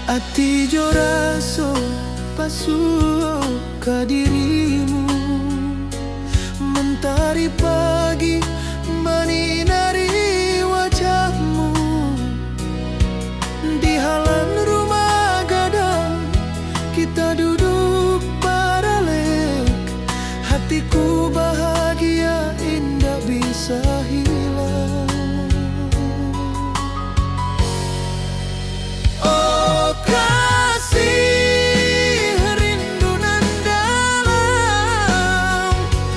Ati jo raso pasuo ka dirimu, mentari pagi menyinari wajahmu. Di halaman rumah gadang kita duduk paralek, hatiku bahagia indah bisa hilang. Oh kasih, rindu nan dalam,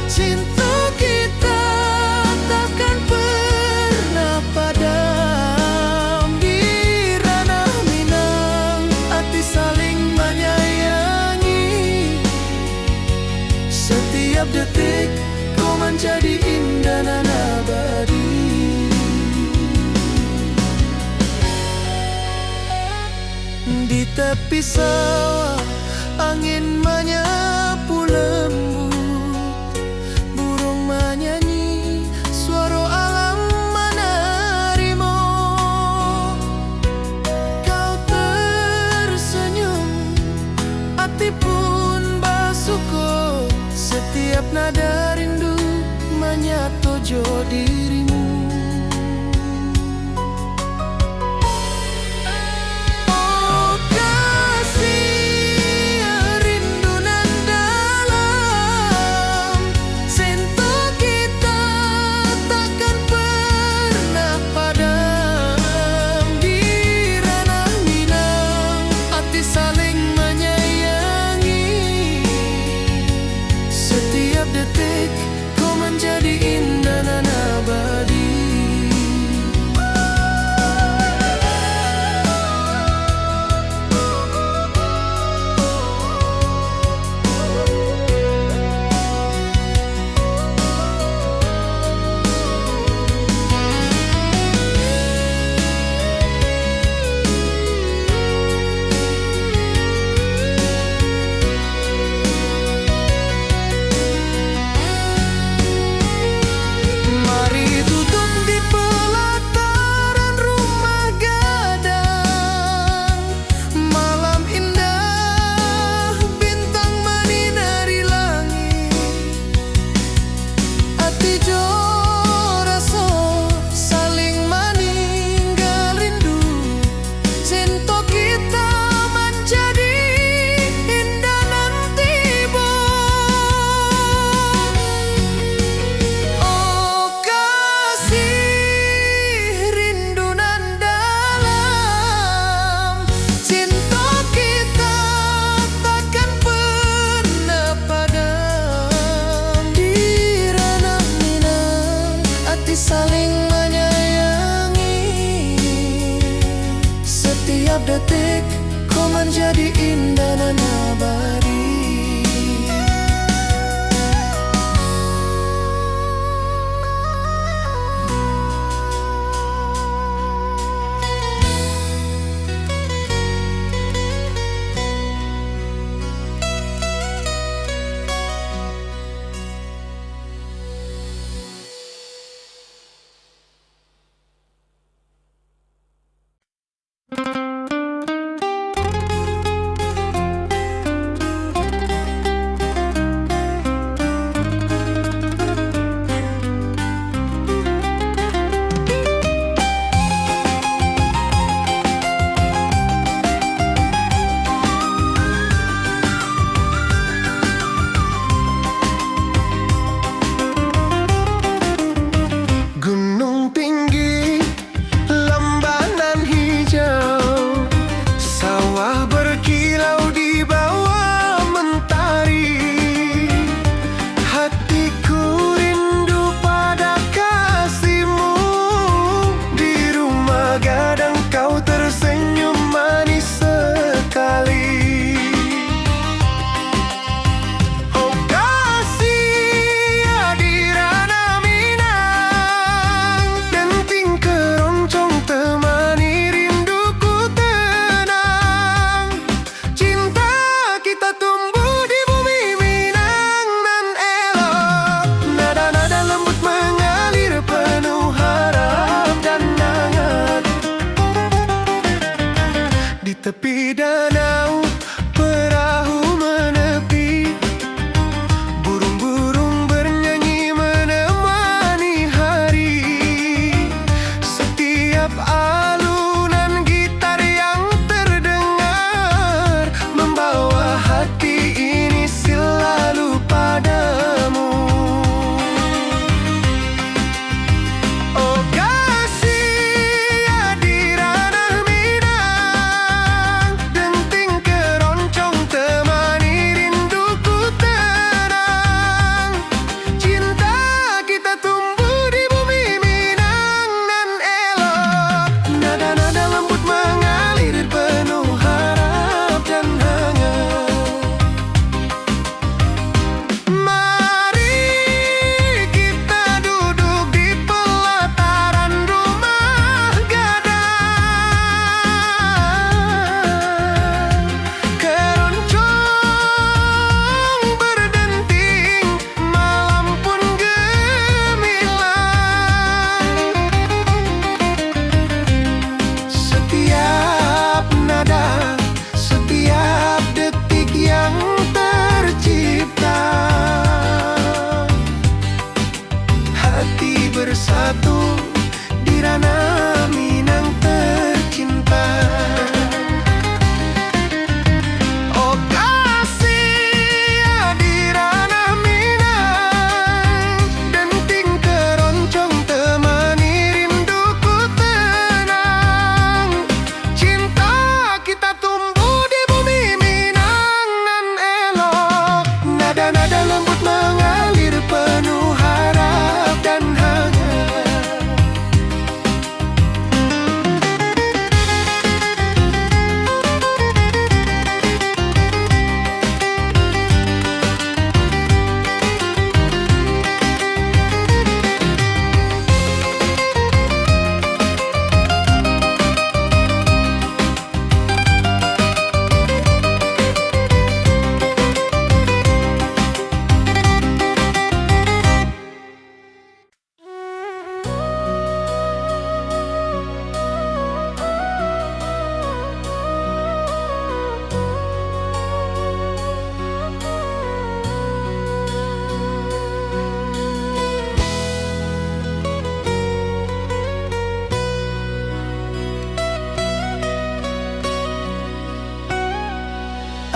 cinta kita takkan pernah padam. Di ranah Minang hati saling menyayangi, setiap detik kau menjadi indah dan abadi. Di tepi sawah angin menyapu lembut, burung menyanyi, suara alam menerimu. Kau tersenyum, hati pun bersyukur, setiap nada rindu menyatu jo dirimu. Kau menjadi indah dan abadi. Saling menyayangi, setiap detik kau menjadi indah dan abadi.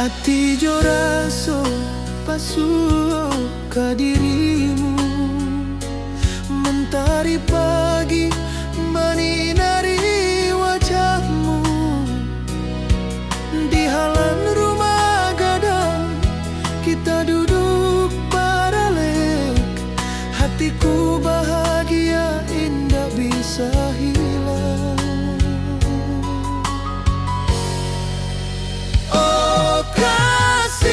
Ati jo raso pasuo ka dirimu, mentari pagi menyinari wajahmu. Di halaman rumah gadang kita duduk paralel, hatiku bahagia indah bisa hilang. Oh kasih,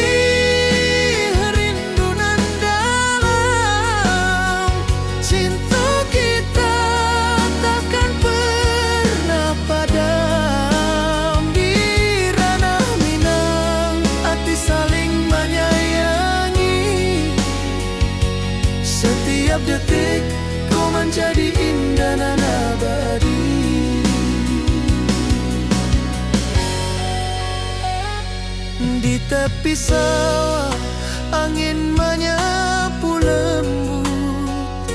rindu nan dalam, cinta kita takkan pernah padam. Di ranah Minang hati saling menyayangi, setiap detik kau menjadi indah dan abadi. Di tepi sawah angin menyapu lembut,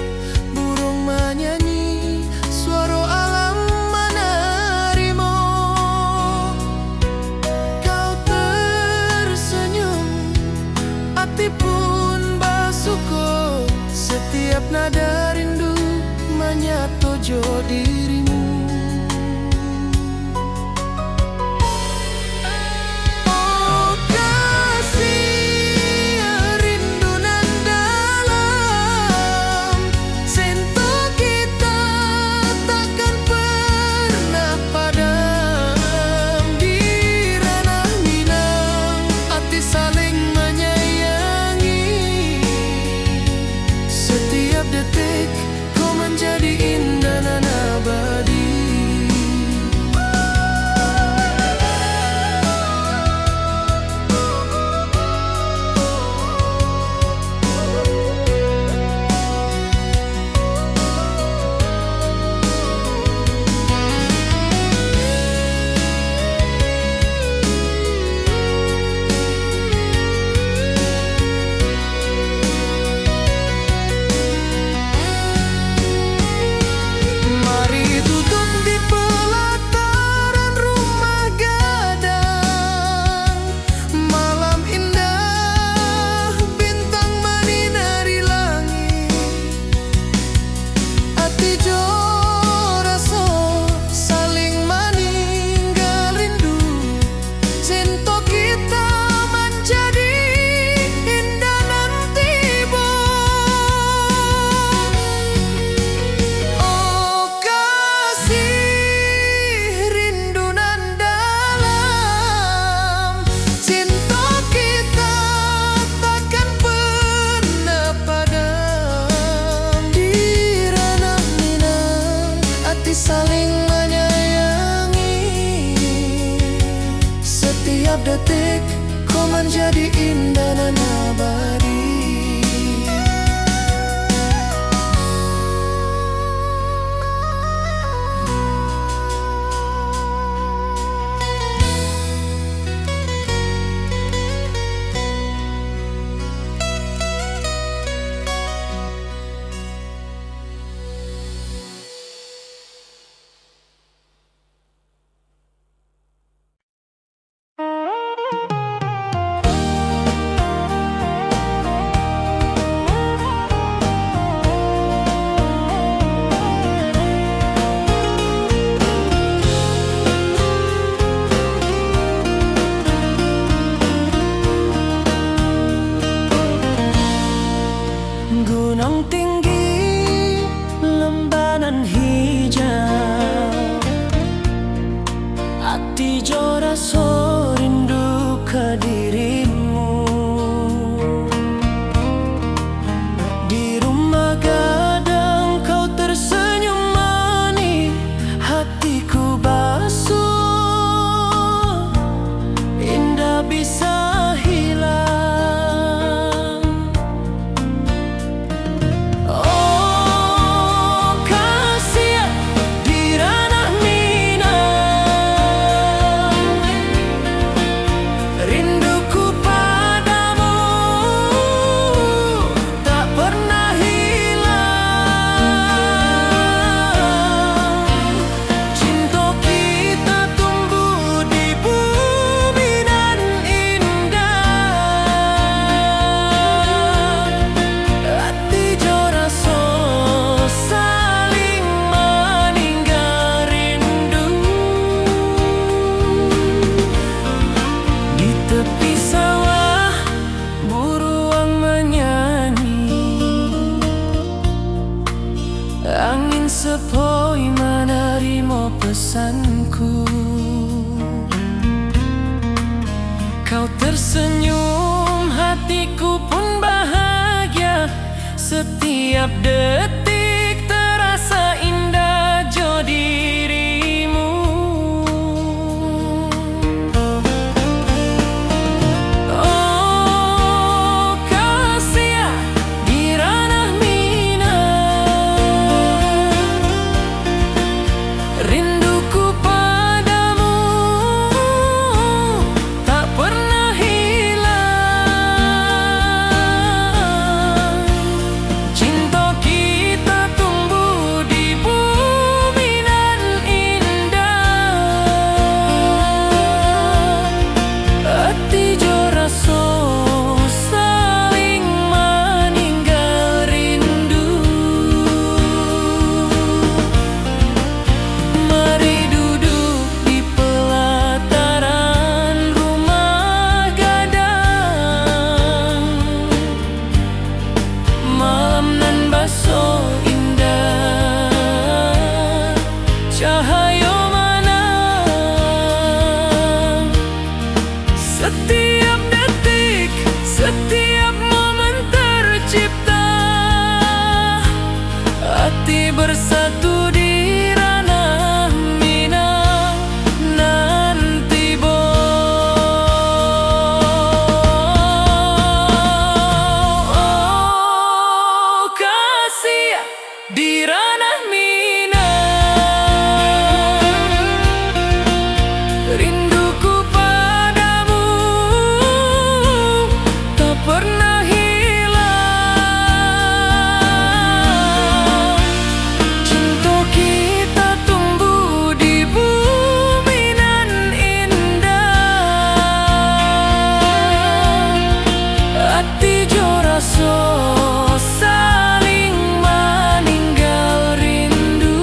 burung menyanyi, suara alam menerimu. Kau tersenyum, hati pun bersyukur, setiap nada rindu menyatu jo dirimu. Oh kasih, rindu nan dalam, cinta kita takkan pernah padam. Di ranah Minang hati saling menyayangi, setiap detik kau menjadi indah dan abadi. Mari duduk di pelataran rumah gadang, malam indah bintang menyinari langit. Hati jo raso saling meninggal rindu, cinta kita menjadi indah nanti bu. Oh kasih, rindu nan dalam, cinta kita takkan pernah padam. Di ranah Minang hati saling menyayangi, setiap detik kau menjadi indah dan abadi. Gunung tinggi, lembanan hijau, hati jo raso rindu ke dirimu. Di rumah gadang kau tersenyum manis, hatiku basuh, indah bisa hilang. Oh kasih, sepoi menerima pesanku. Kau tersenyum, hatiku pun bahagia. Setiap detik terasa indah jo dirimu. Oh kasih di ranah minang, rinduku padamu tak pernah hilang. Cinta kita tumbuh di bumi nan indah. Hati jo rasa saling meninggal rindu. Mari duduk di pelataran rumah gadang. Malam nan baso indah, cahaya manang. Setiap detik, setiap momen tercipta. Hati bersatu di ranah minang. Nanti oh kasih di ranah minang, rinduku padamu tak pernah hilang. Cinta kita tumbuh di bumi nan indah. Hati jo rasa saling meninggal rindu.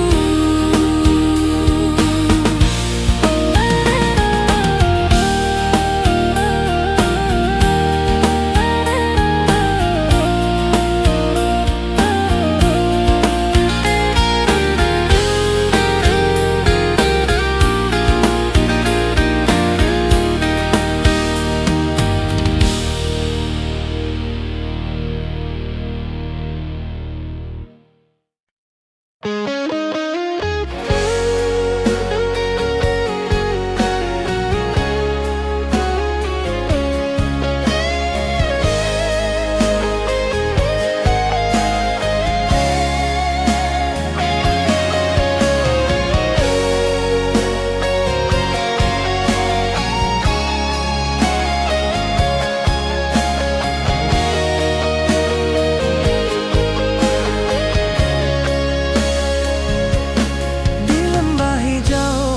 Di lembah hijau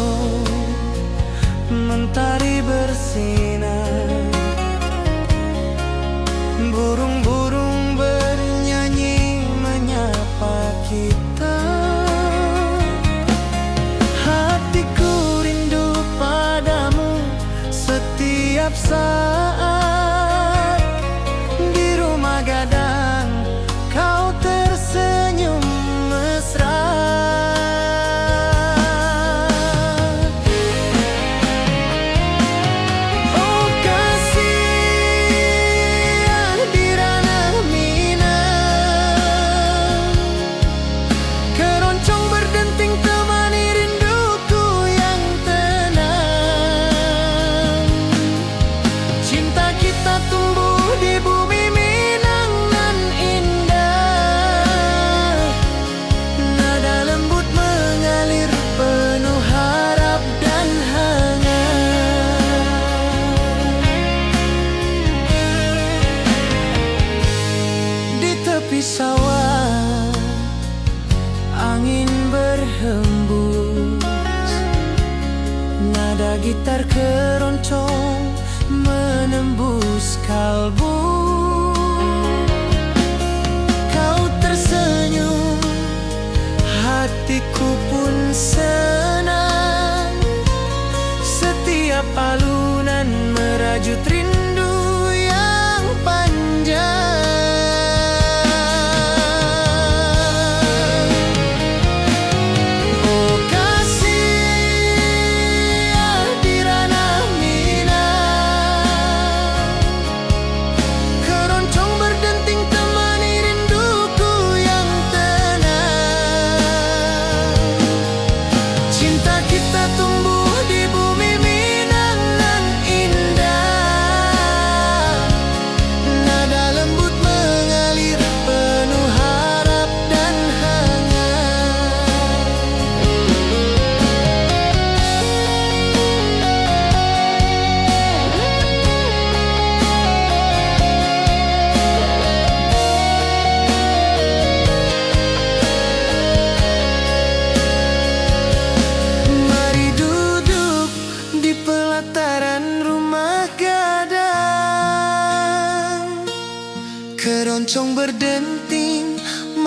mentari bersinar, burung-burung bernyanyi menyapa kita. Hatiku rindu padamu setiap saat. Di rumah gadang kau tersenyum mesra. Oh kasih di ranah minang, keroncong berdenting temani rinduku yang tenang. Cinta kita tumbuh di bumi minang nan indah. Nada lembut mengalir penuh harap dan hangat. Di tepi sawah angin berhembus, nada gitar keroncong menembus kalbu. Kau tersenyum, hatiku pun senang. Setiap alunan merajut rindu yang panjang.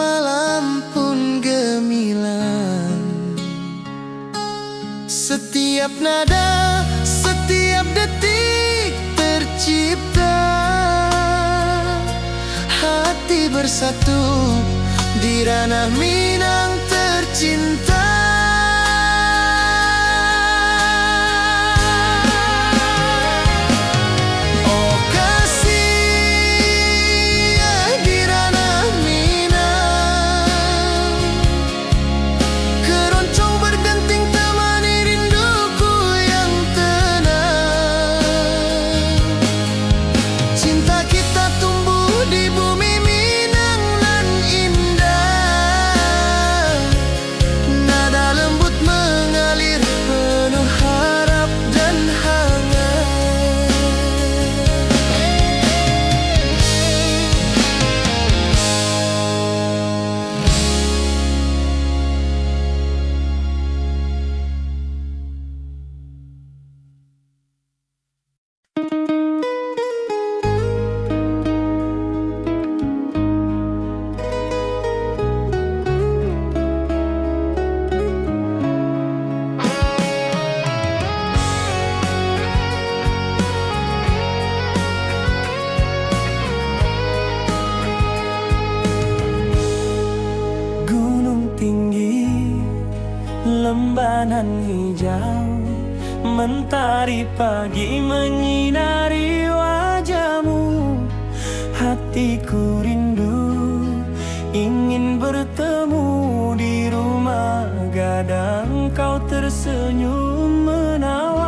malam pun gemilang. Setiap nada, setiap detik tercipta. Hati bersatu di ranah Minang tercinta. Oh kasih di ranah Minang, keroncong bergenting temani rinduku yang tenang. Cinta kita tumbuh di bumi Minang nan indah. Nada lembut mengalir penuh harap dan hangat. Gunung tinggi, lembanan hijau, mentari pagi menyinari wajahmu. Hatiku rindu, ingin bertemu di rumah gadang. Kau tersenyum menawan.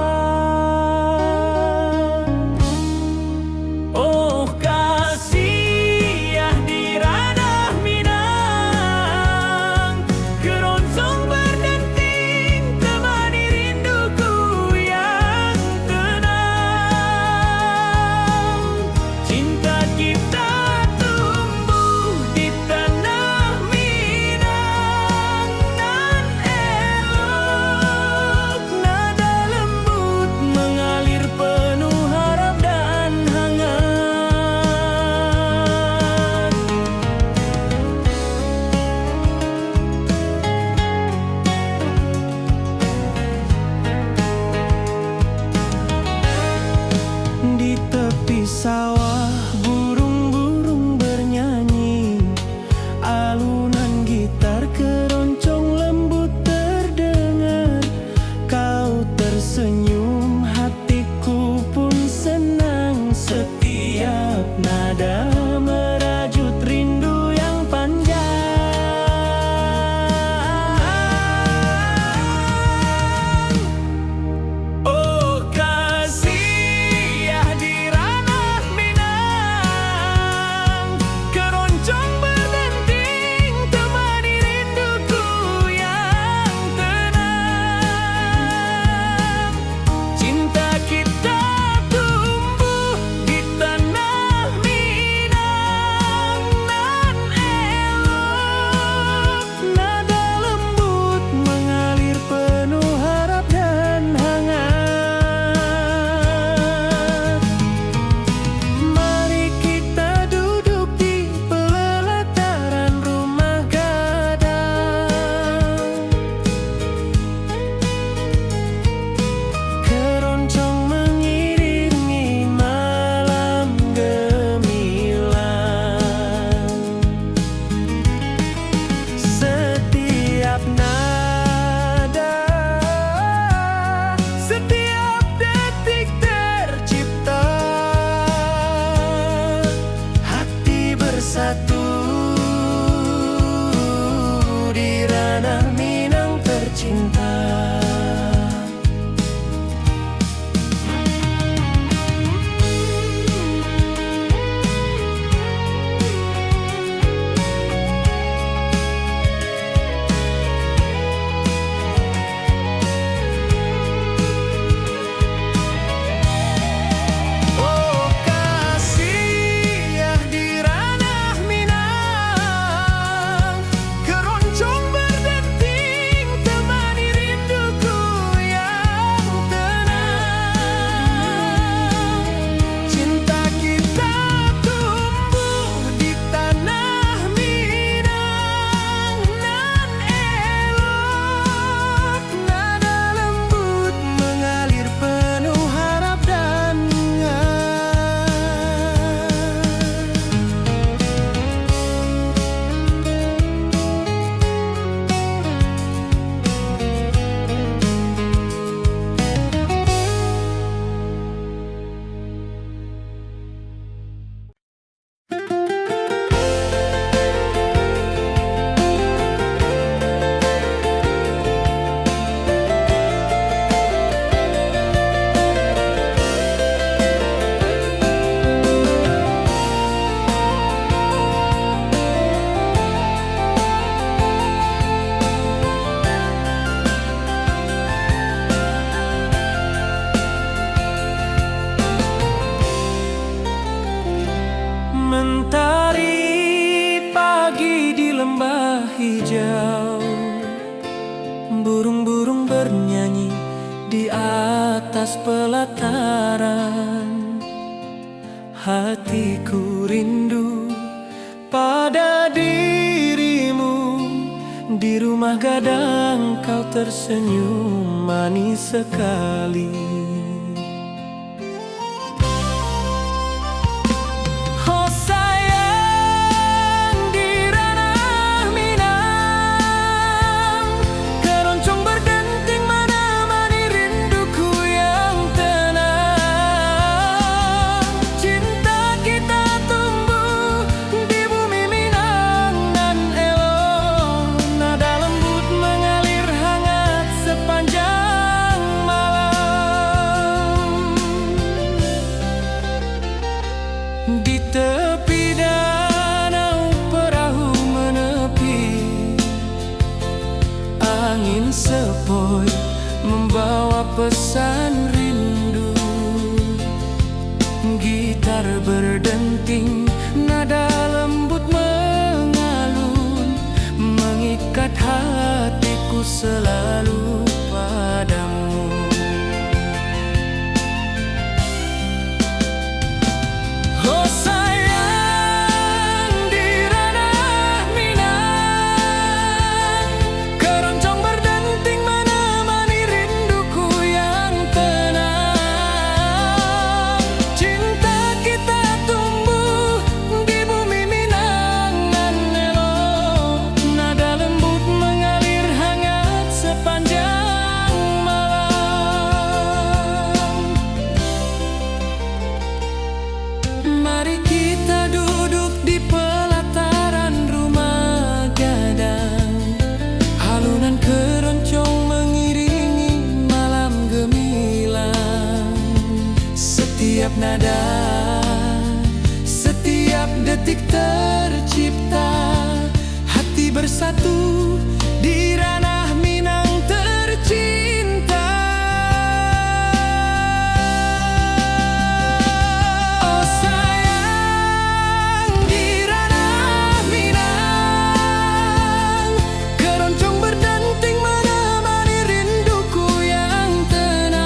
Oh kasih di ranah Minang, keroncong berdenting temani rinduku yang tenang. Cinta kita tumbuh di tanah Minang nan elok. lembah hijau. Burung-burung bernyanyi di atas pelataran. Hatiku rindu pada dirimu. Di rumah gadang kau tersenyum manis sekali. Oh sayang, di ranah Minang, keroncong berdenting menemani rinduku yang tenang. Cinta kita tumbuh di bumi Minang nan elok. Nada lembut mengalir hangat sepanjang malam. Di tepi danau perahu menepi, angin sepoi membawa pesan rindu. Gitar berdenting, nada lembut mengalun, mengikat hatiku selalu padamu. Oh sayang, di ranah Minang, keroncong berdenting menemani rinduku yang tenang. Cinta kita tumbuh di bumi Minang nan elok. Nada lembut mengalir hangat sepanjang malam. Mari kita duduk di pelataran rumah gadang. Alunan keroncong mengiringi malam gemilang. Setiap nada, setiap detik tercipta. Hati bersatu di ranah Minang tercinta. Oh sayang, di ranah Minang, keroncong berdenting menemani rinduku yang tenang.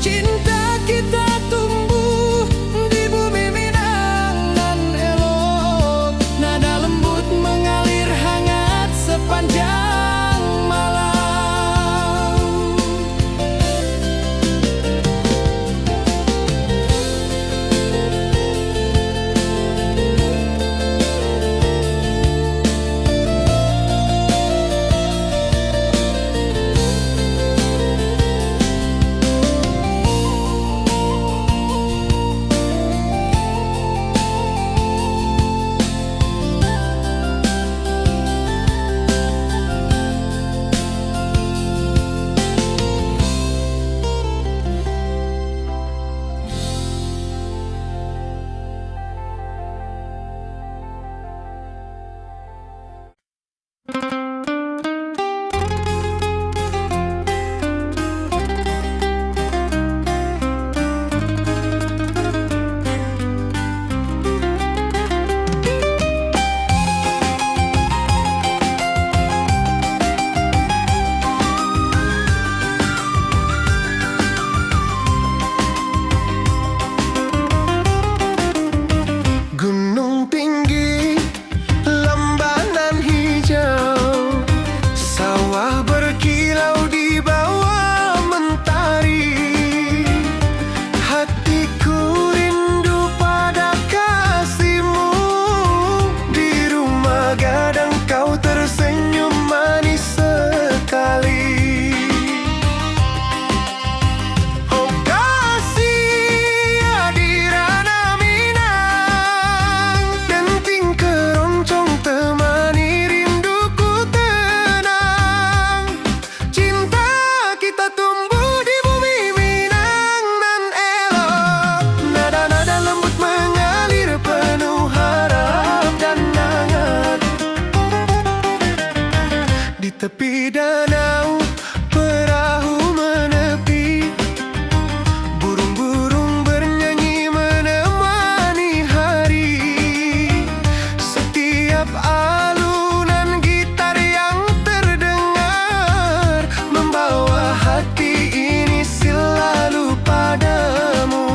Cinta kita tumbuh di bumi Minang nan elok. Nada lembut mengalir hangat sepanjang malam. Gunung tinggi, lembah nan hijau, sawah berkilau di bawah mentari. Hatiku rindu pada kasihmu. Di rumah gadang kau tersenyum manis sekali. Oh kasih, di ranah Minang, denting keroncong temani rinduku tenang. Cinta kita tumbuh di bumi Minang nan elok. Nada-nada lembut mengalir penuh harap dan hangat. Di tepi danau perahu menepi, burung-burung bernyanyi menemani hari. Setiap Setiap alunan gitar yang terdengar membawa hati ini selalu padamu.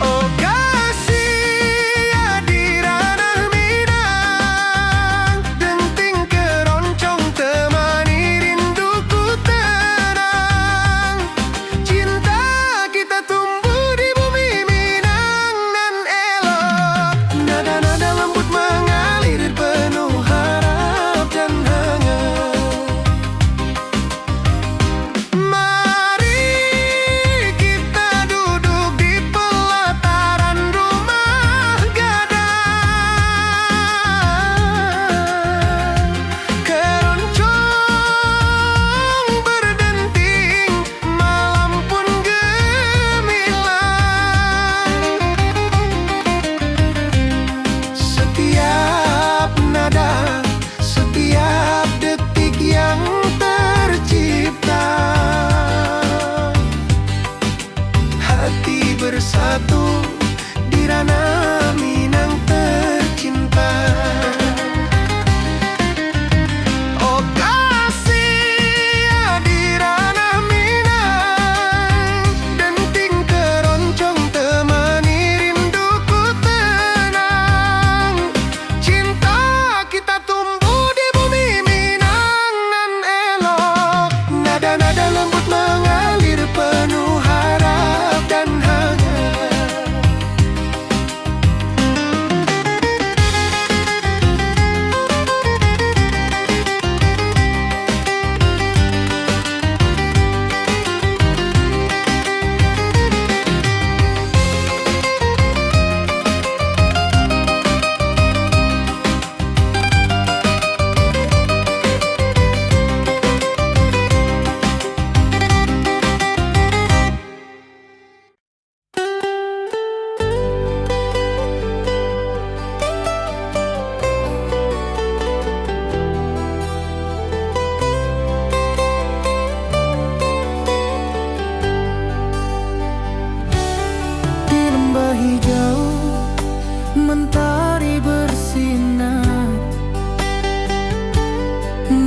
Oh kasih di ranah Minang, denting keroncong temani rinduku tenang. Cinta kita tumbuh di bumi Minang nan elok. Nada-nada lembut mengalir penuh harap dan hangat. Mari kita duduk di pelataran rumah gadang. Keroncong berdenting, malam pun gemilang. Setiap nada, setiap detik yang tercipta, hati bersatu di ranah Minang tercinta. Oh kasih di ranah Minang, denting keroncong temani rinduku tenang. Cinta kita tumbuh di bumi Minang nan elok. Nada-nada lembut mengalir penuh harap dan hangat. Di lembah hijau mentari bersinar,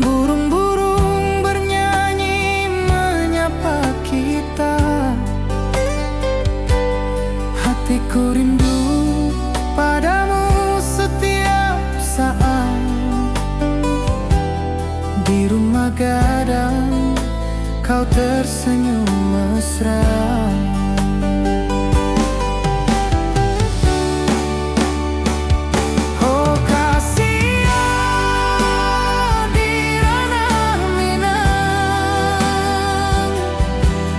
burung-burung bernyanyi menyapa kita. Hatiku rindu padamu setiap saat. Di rumah gadang kau tersenyum mesra. Oh kasih di ranah Minang,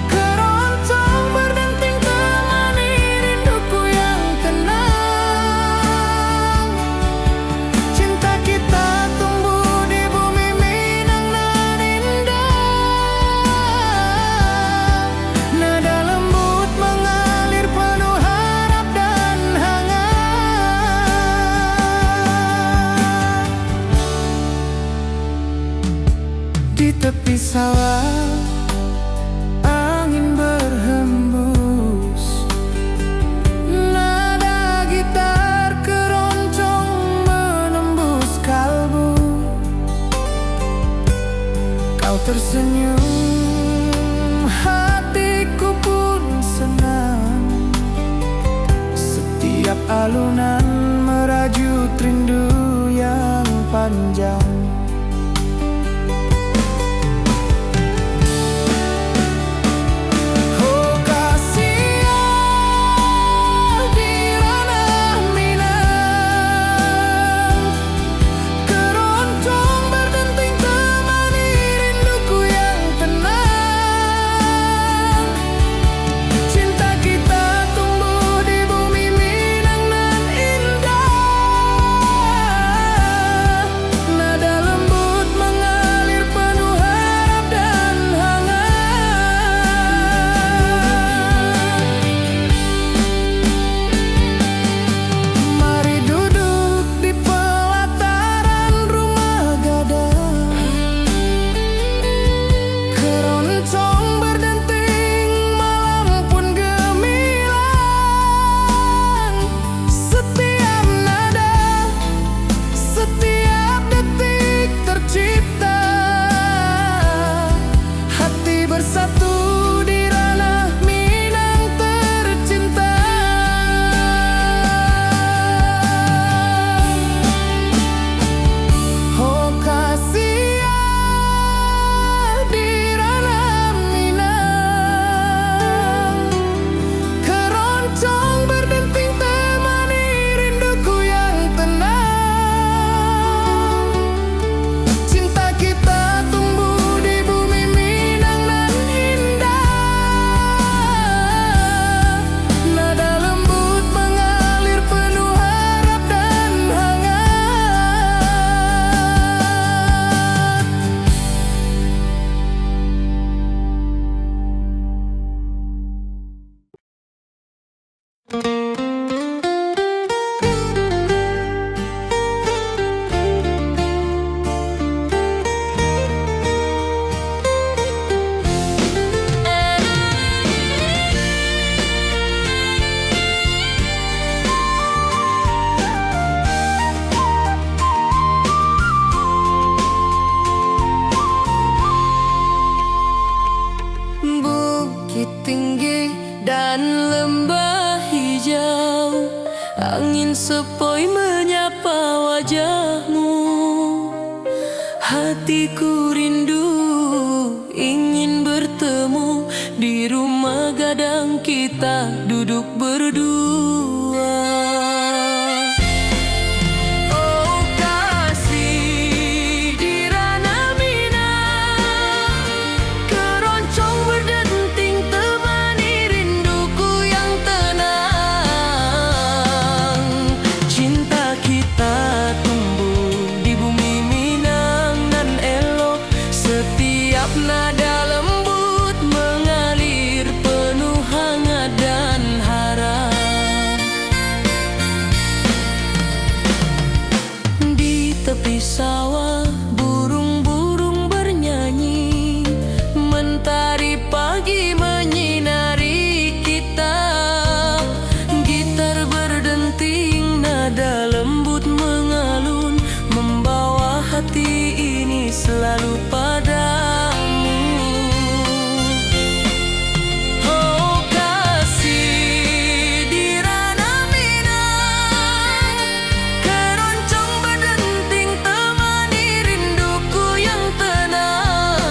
keroncong berdenting temani rinduku yang tenang. Cinta kita tumbuh di bumi Minang nan indah. Nada lembut mengalir penuh harap dan hangat. Di tepi sawah angin berhembus, nada gitar keroncong menembus kalbu. Kau tersenyum, hatiku pun senang. Setiap alunan merajut rindu yang panjang. Oh kasih di ranah Minang, keroncong berdenting temani rinduku yang tenang. Cinta kita tumbuh di bumi Minang nan indah. Nada wajahmu. Hatiku rindu ingin bertemu di rumah gadang kita duduk berdua. Oh kasih di ranah Minang, keroncong berdenting temani rinduku yang tenang. Cinta kita tumbuh di bumi Minang nan elok, setiap nada lembut mengalir penuh hangat dan harap. Di tepi sawah burung-burung bernyanyi, mentari pagi menyinari kita. Gitar berdenting, nada lembut mengalun, membawa hati ini selalu padamu. Oh kasih di ranah Minang, keroncong berdenting temani rinduku yang tenang.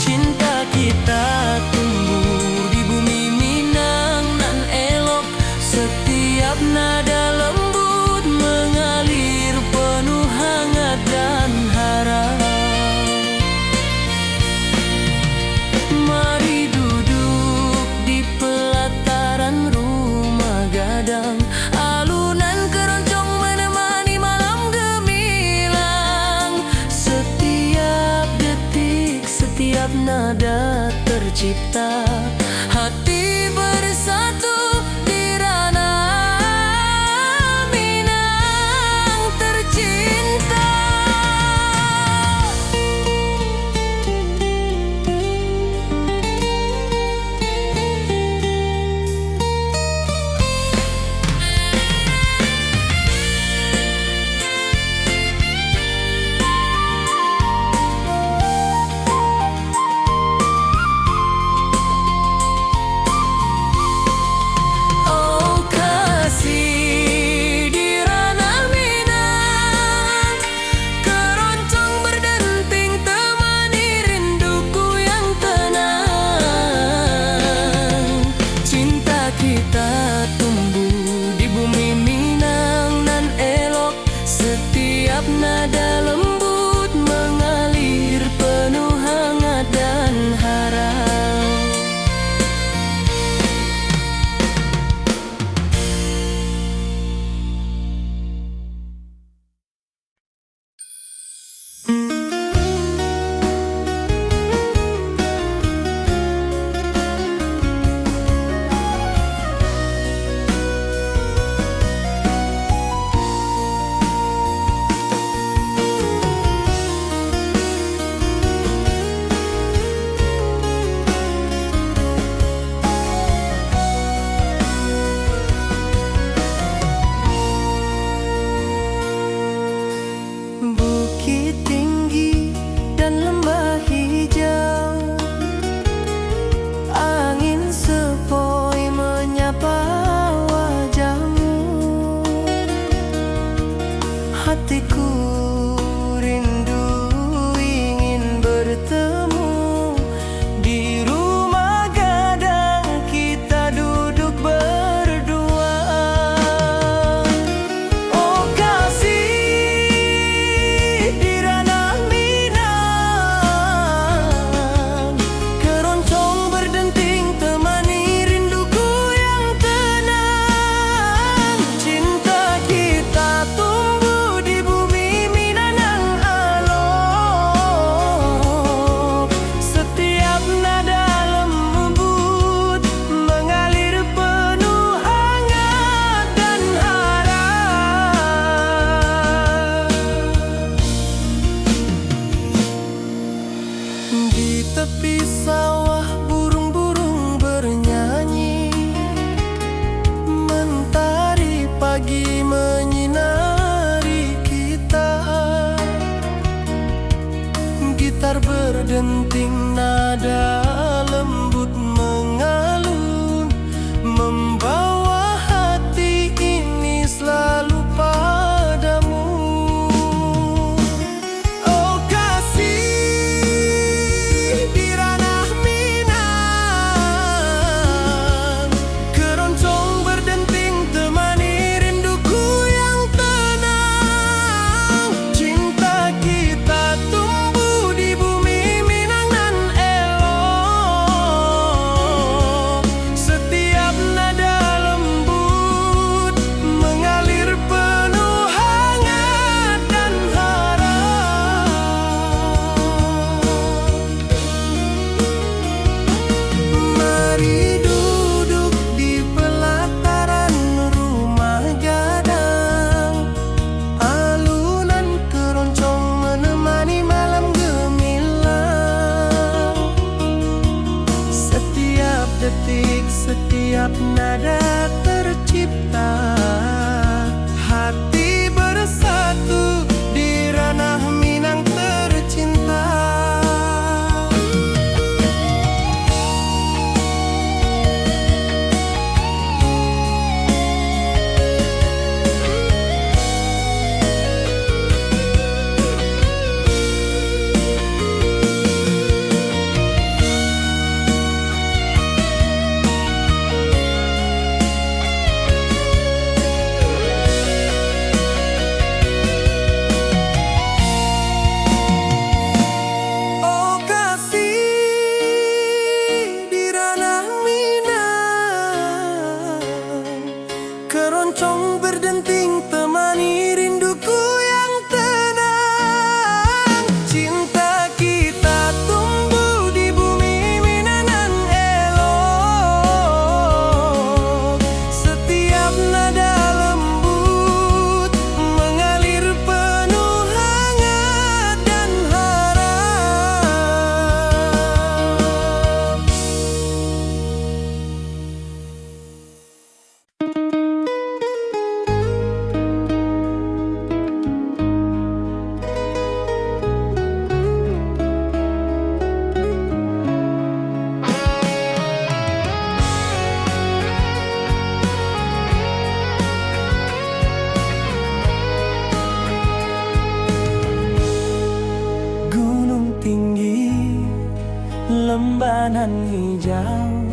Cinta kita tumbuh di bumi Minang nan elok, setiap nada lembut mengalir penuh hangat dan harap. Mari duduk di pelataran rumah gadang, alunan keroncong menemani malam gemilang. Setiap detik, setiap nada tercipta, hati bersatu di ranah Minang tercinta. Oh kasih di ranah Minang, keroncong berdenting temani rinduku yang tenang. Cinta kita tumbuh di bumi Minang nan elok, setiap nada lembut mengalir penuh hangat dan harap. Bukit tinggi dan lembah hijau, angin sepoi menyapa wajahmu. Hatiku rindu ingin bertemu di rumah gadang kita duduk berdua. Oh kasih di ranah Minang, keroncong berdenting temani rinduku yang tenang. Cinta kita tumbuh di bumi jauh.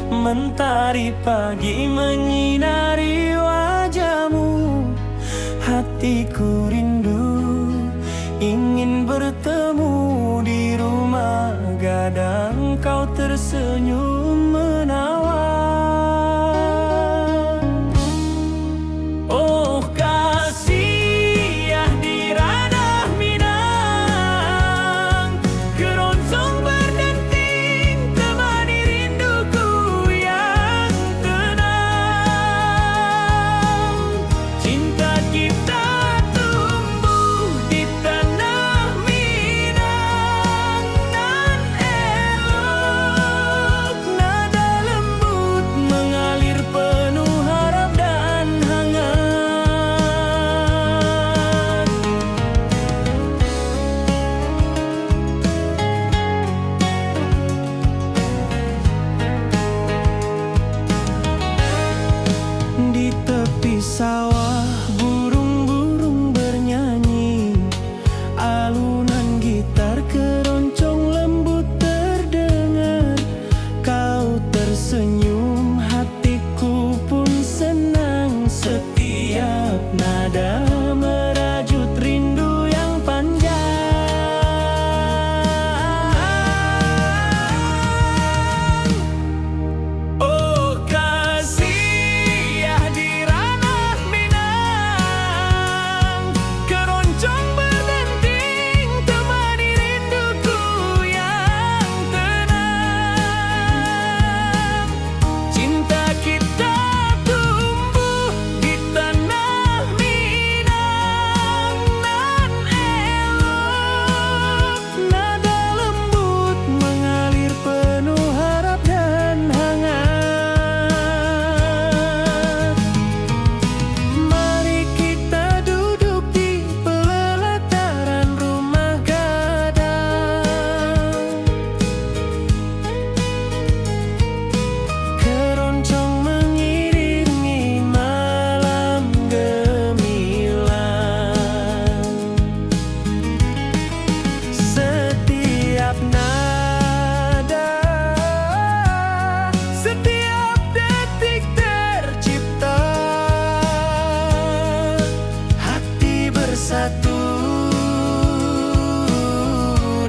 Mentari pagi menyinari wajahmu. Hatiku rindu ingin bertemu di rumah gadang. Kau tersenyum menawan. Oh kasih ya di ranah Minang, keroncong berdenting temani rinduku yang tenang. Cinta kita tumbuh di tanah Minang, nan elok. Nada lembut mengalir penuh harap dan hangat. Di tepi sawah burung-burung bernyanyi. Alunan gitar keroncong lembut terdengar. Kau tersenyum, hatiku pun senang. Setiap nada merajut rindu yang panjang. Oh kasih ya di ranah Minang, keroncong berdenting temani rinduku yang tenang. Cinta kita tumbuh di tanah Minang, nan elok. Nada lembut mengalir penuh harap dan hangat. Mari kita duduk di pelataran rumah gadang. Keroncong mengiringi malam gemilang. Setiap nada, setiap detik tercipta. Hati bersatu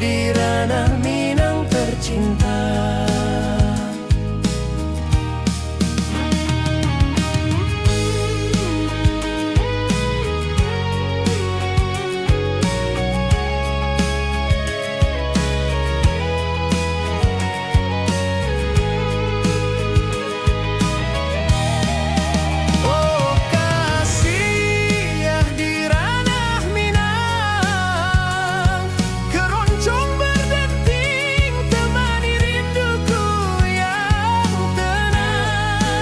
di ranah Minang tercinta. Oh kasih ya di ranah Minang, keroncong berdenting temani rinduku yang tenang.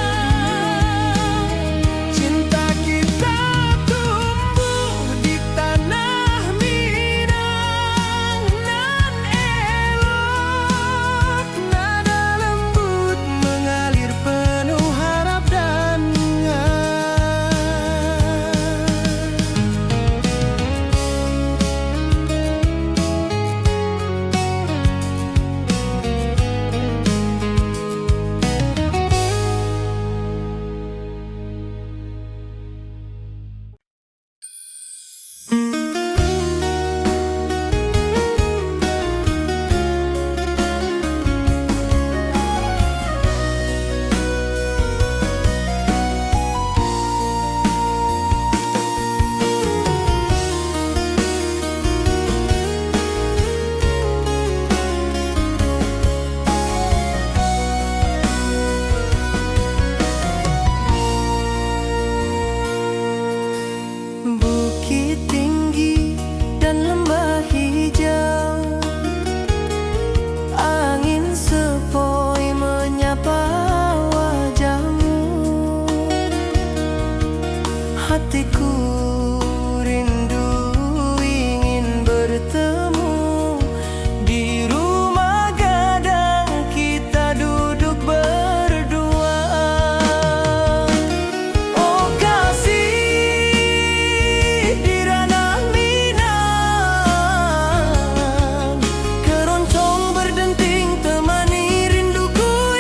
Cinta kita tumbuh di tanah Minang, nan elok. Nada lembut mengalir penuh harap dan bukit tinggi dan lembah hijau. Angin sepoi menyapa wajahmu. Hatiku rindu ingin bertemu di rumah gadang. Kita duduk berdua. Oh kasih di ranah Minang, keroncong berdenting temani rinduku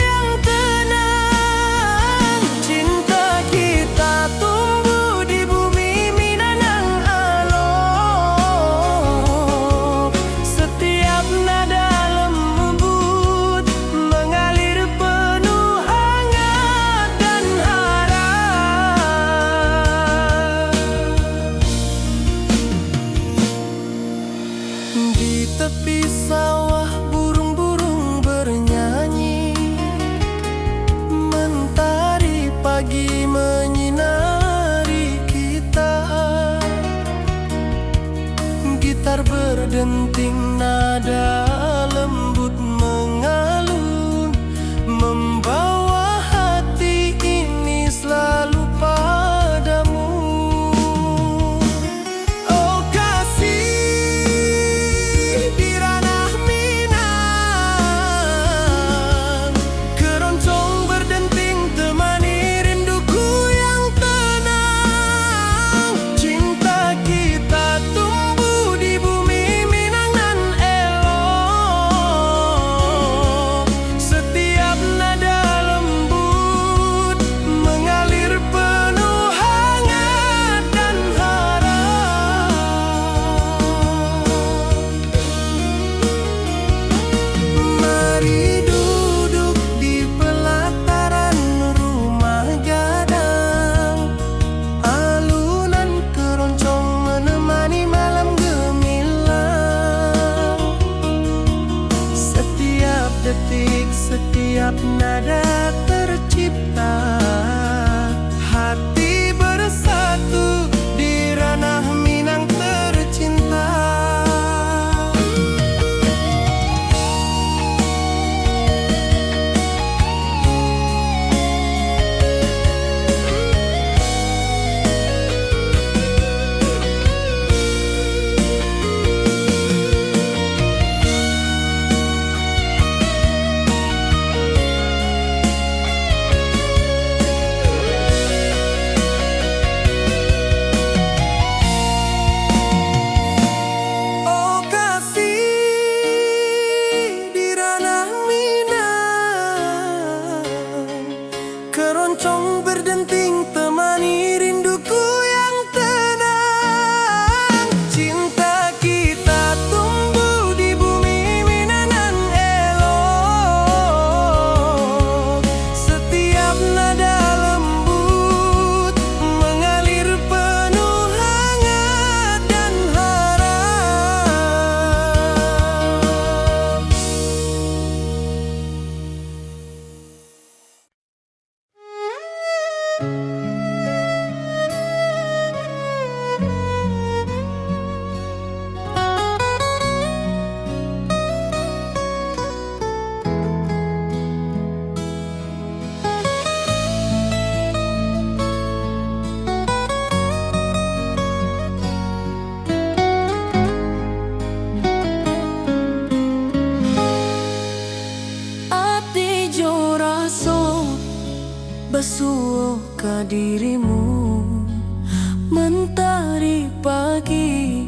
pagi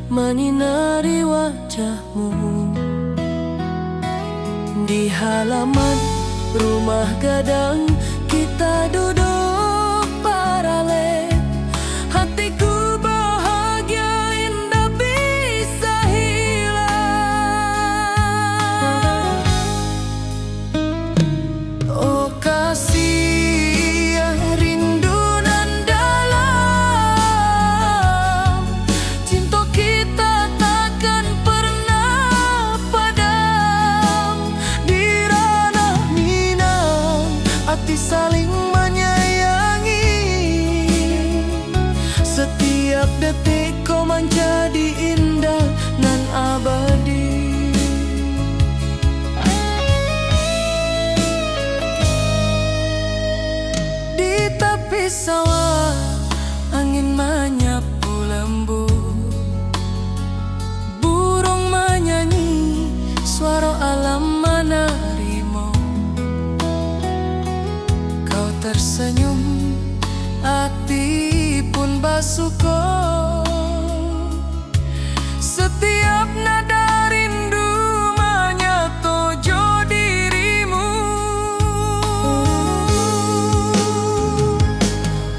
menyinari wajahmu. Di halaman rumah gadang kita duduk paralel. Hatiku bahagia indah bisa hilang. Oh kasih yang rindu nan dalam, cinta kita takkan pernah padam. Di ranah Minang hati saling menyayangi. Setiap detik kau menjadi indah nan abadi. Di tepi sawah angin menyapu lembut, burung menyanyi, suara alam menerimu. Kau tersenyum, hati pun bersyukur. Setiap nada rindu menyatu dirimu.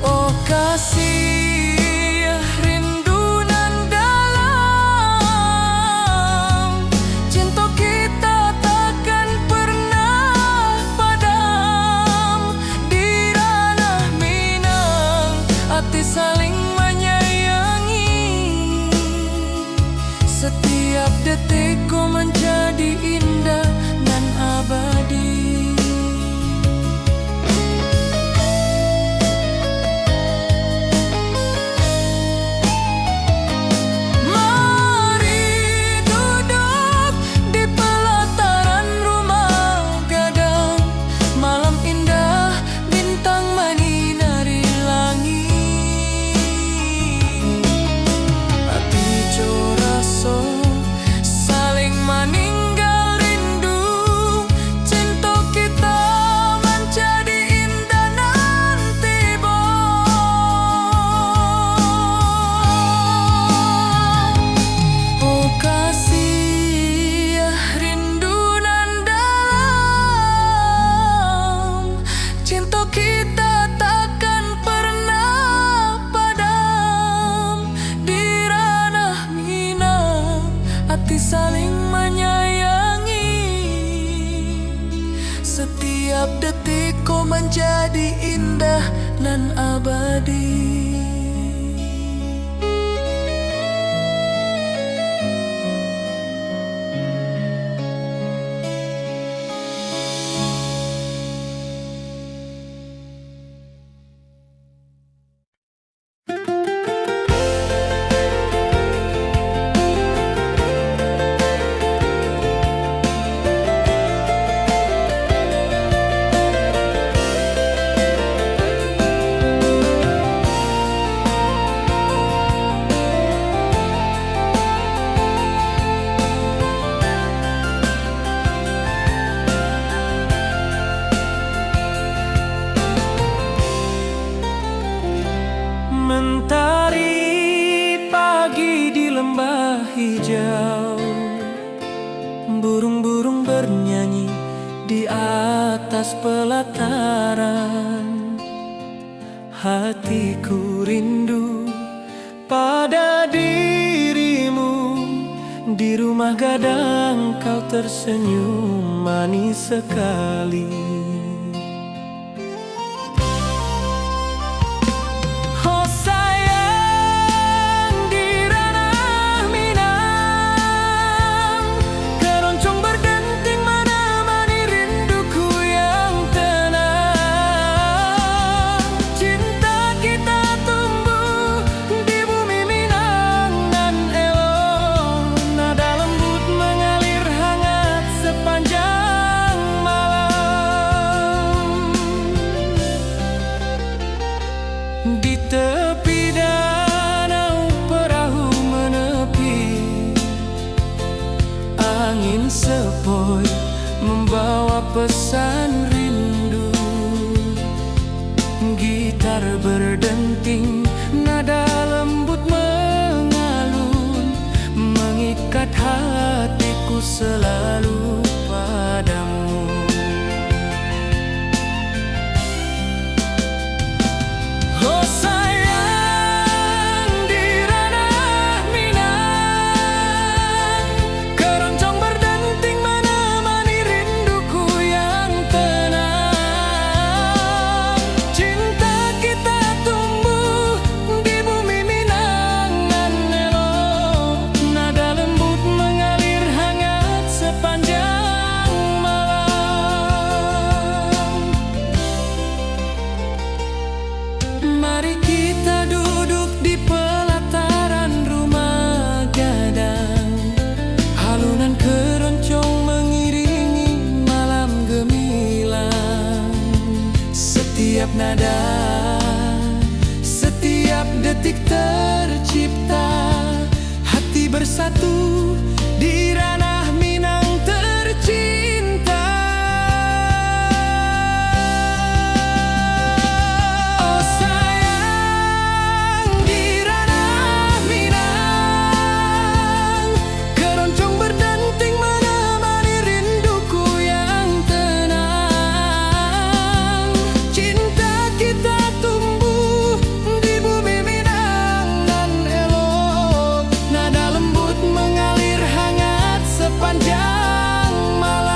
Oh kasih rindu nan dalam, cinta kita takkan pernah padam. Di ranah Minang hati saling menyayangi. Setiap detik ku menjadi indah dan abadi. Mari duduk di pelataran rumah gadang. Malam indah, bintang menyinari langit. Hati coraso saling meninggal rindu. Cinta kita menjadi indah nanti oh kasih rindu nan dalam, cinta kita takkan pernah padam. Di ranah Minang hati saling menyayangi. Setiap detik kau menjadi indah nan abadi. Mentari pagi di lembah hijau, burung-burung bernyanyi di atas pelataran. Hatiku rindu pada dirimu. Di rumah gadang kau tersenyum manis sekali. Di tepi danau perahu menepi, angin sepoi membawa pesan rindu. Gitar berdenting, nada lembut mengikat hatiku selalu padamu. Oh sayang, di ranah Minang, keroncong berdenting menemani rinduku yang tenang. Cinta kita tumbuh di bumi Minangan elok, nada lembut mengalir hangat sepanjang malam. Mari kita duduk di pelataran rumah gadang, alunan keroncong mengiringi malam gemilang. Setiap nada, setiap detik tercipta, hati bersatu di ranah Minang tercinta. Oh sayang, di ranah Minang, keroncong berdenting menemani rinduku yang tenang. Cinta kita tumbuh di bumi Minangan elok, nada lembut mengalir hangat sepanjang malam.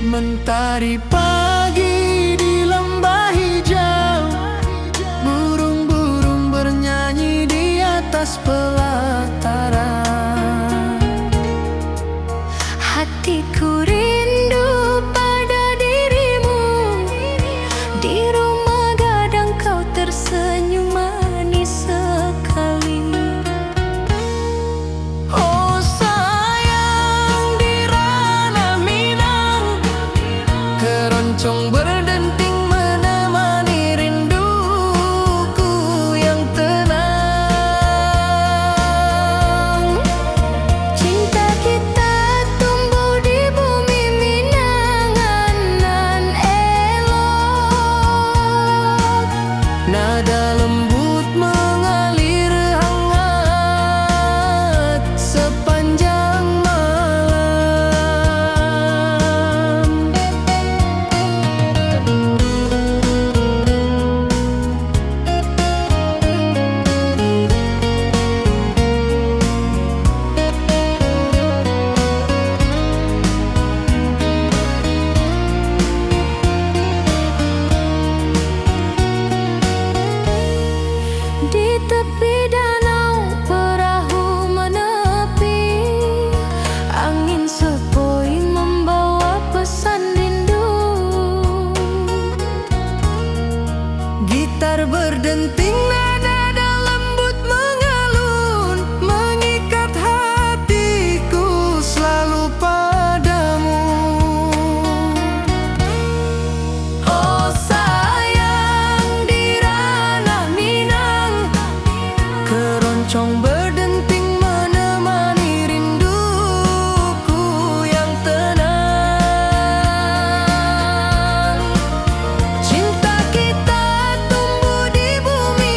Mentari pagi di lembah hijau, burung-burung bernyanyi di atas pelataran. Hatiku rindu pada dirimu, di rumah gadang kau tersenyum manis sekali. Oh sayang, di ranah Minang, keroncong berdenting menemani rinduku yang tenang. Cinta kita tumbuh di bumi Minangan nan elok, Nada lembut mengalir hangat sepanjang malam. di tepi danau perahu menepi, angin sepoi membawa pesan rindu. Gitar berdenting, nada lembut mengalun, mengikat hatiku selalu padamu. Oh sayang, di ranah Minang, keroncong berdenting menemani rinduku yang tenang. Cinta kita tumbuh di bumi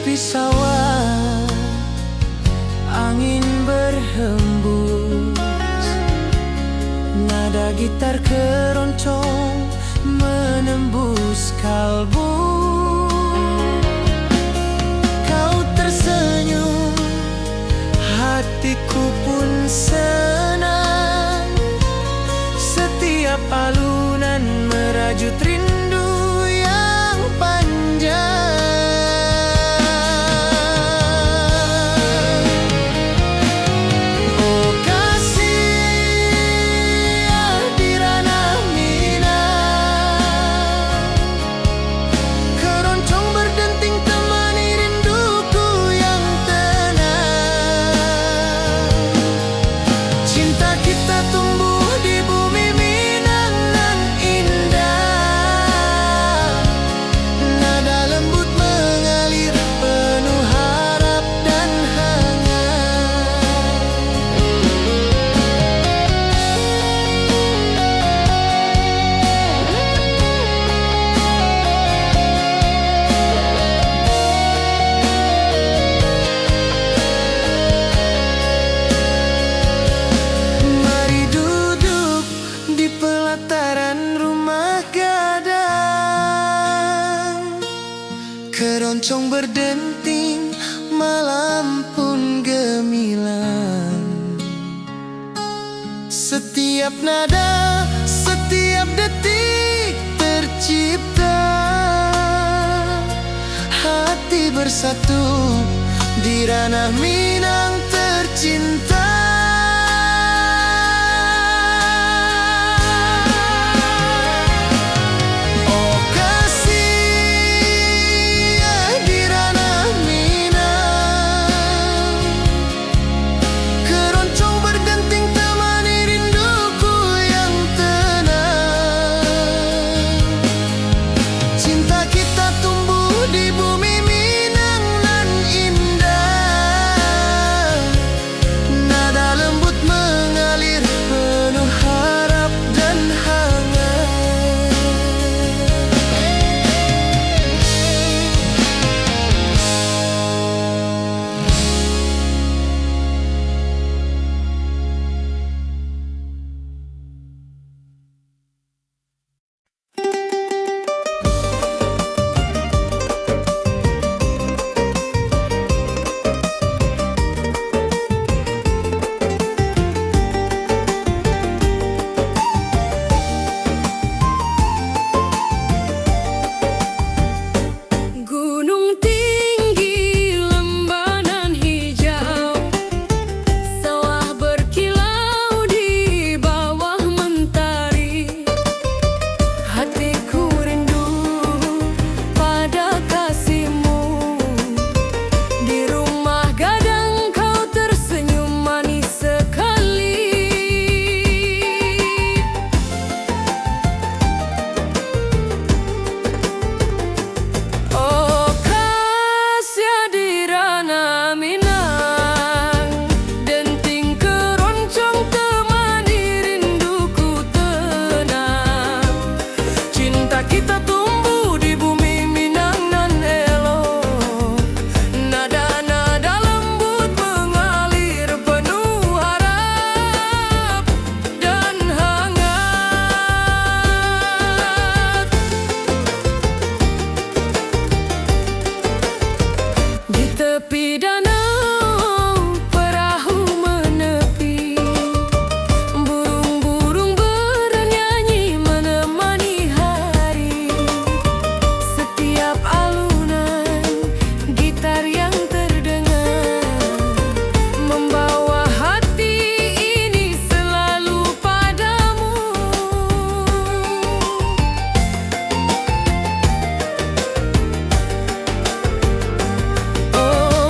tepi sawah, angin berhembus, nada gitar keroncong menembus kalbu. Kau tersenyum, hatiku pun senang. Setiap alunan merajut rindu yang panjang. Oh kasih di ranah Minang, keroncong berdenting temani rinduku yang tenang. Cinta kita tumbuh di bumi Minang nan indah, nada lembut mengalir penuh harap dan hangat. Mari duduk di pelataran rumah gadang, keroncong berdenting, malam pun gemilang. Setiap nada, setiap detik tercipta, hati bersatu di ranah Minang tercinta. Oh kasih di ranah Minang, keroncong berdenting temani rinduku yang tenang. Cinta kita tumbuh di bumi Minang nan indah, nada lembut mengalir penuh harap dan hangat. Gunung tinggi, lembah nan hijau, sawah berkilau di bawah mentari. Hatiku rindu pada kasihmu, di rumah gadang kau tersenyum manis sekali. Oh kasih di ranah Minang, denting keroncong temani rinduku tenang. Cinta kita tumbuh di bumi Minang nan elok, nada-nada lembut mengalir penuh harap dan hangat. Di tepi danau perahu menepi, burung-burung bernyanyi menemani hari. Setiap alunan gitar yang terdengar membawa hati ini selalu padamu. Oh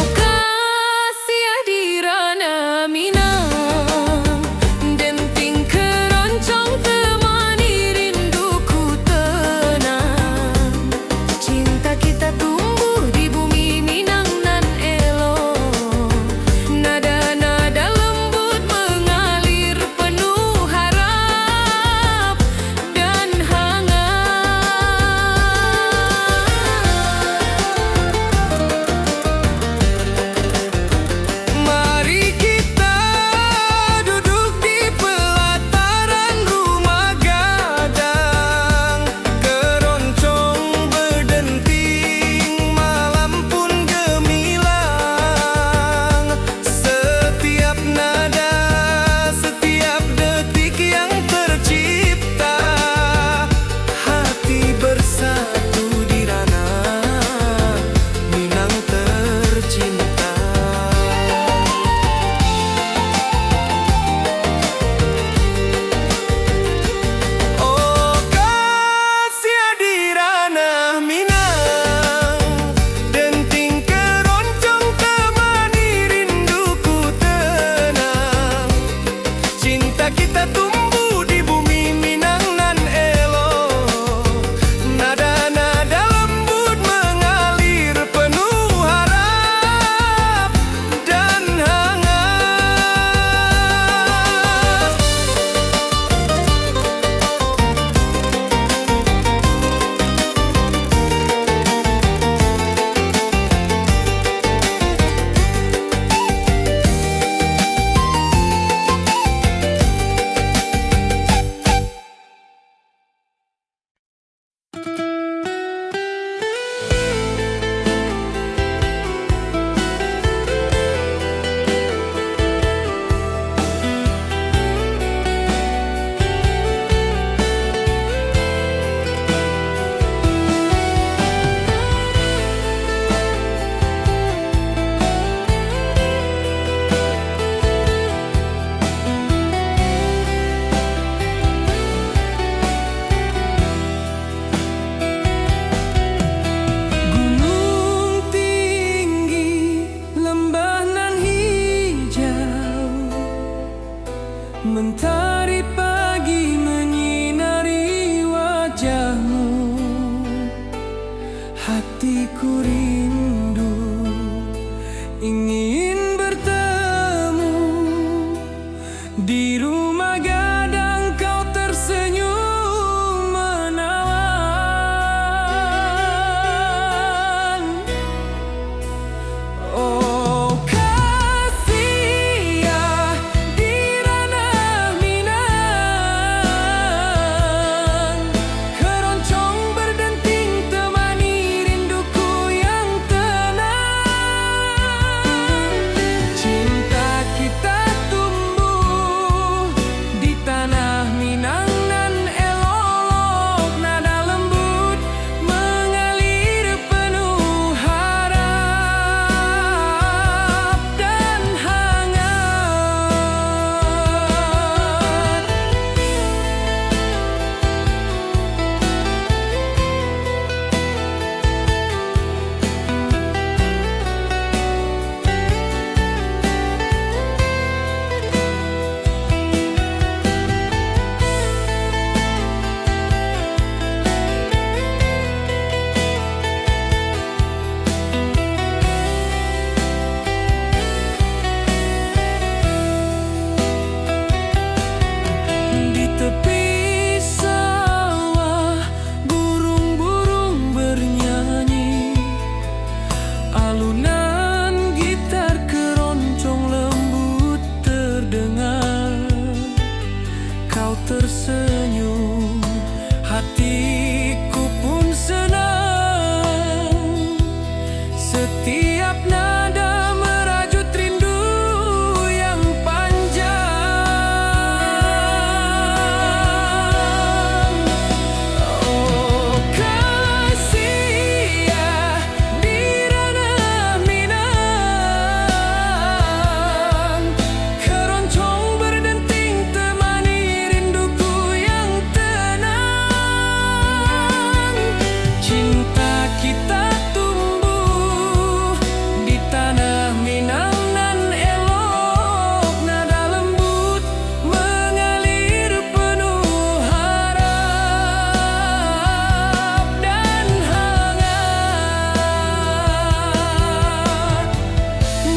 Setiap nada merajut rindu yang panjang. Oh kasih ya di ranah Minang, keroncong berdenting temani rinduku yang tenang. Cinta kita tumbuh di tanah Minang nan elok, nada lembut mengalir penuh harap dan hangat.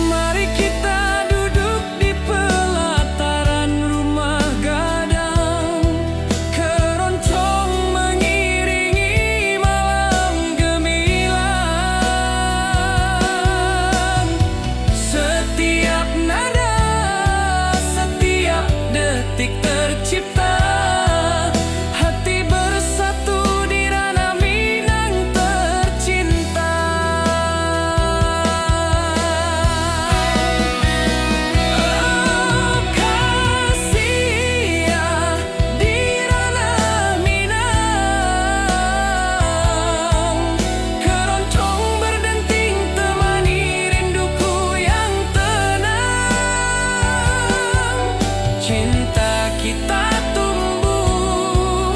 Mari kita duduk di pelataran rumah gadang, keroncong mengiringi malam gemilang. Setiap nada, setiap detik tercipta, hati bersatu di ranah Minang tercinta. Oh kasih ya di ranah Minang, keroncong berdenting temani rinduku yang tenang. Cinta kita tumbuh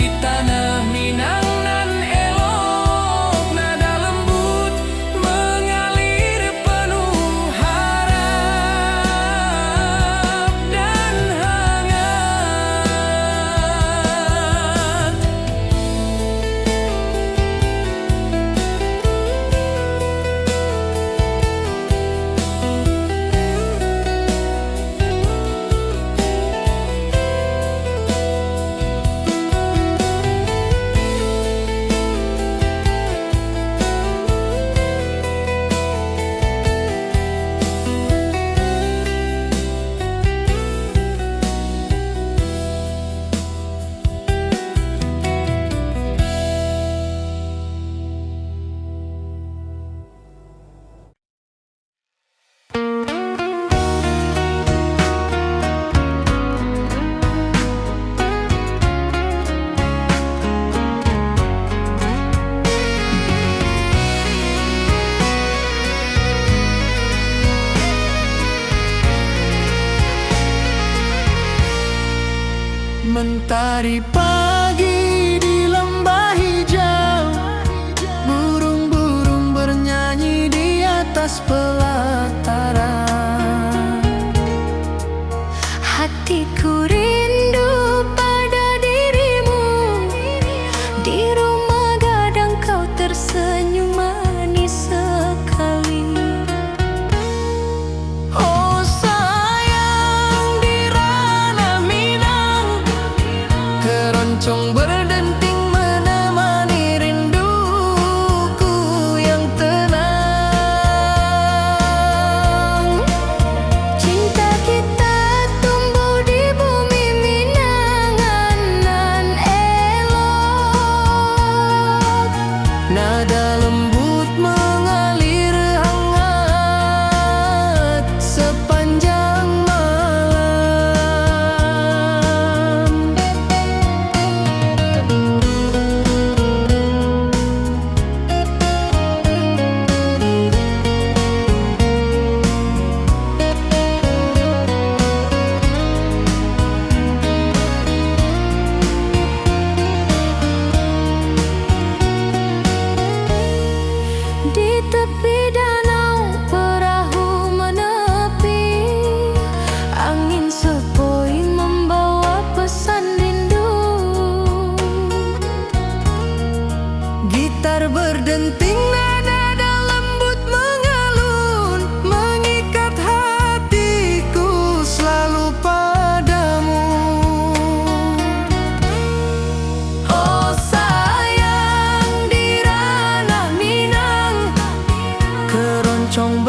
di tanah Minang nan elok, nada lembut mengalir penuh harap dan hangat. Mentari pagi di lembah hijau, burung-burung bernyanyi di atas pelataran. Hatiku rindu pada dirimu, di rumah gadang kau tersenyum manis sekali. Oh sayang di ranah Minang, keroncong berdenting menemani rinduku yang tenang. Cinta kita tumbuh di bumi Minangan nan elok, Nada lembut mengalir hangat sepanjang malam. di tepi danau perahu menepi, angin sepoi membawa pesan rindu. Gitar berdenting, nada lembut mengalun, mengikat hatiku selalu padamu. Oh sayang di ranah Minang, keroncong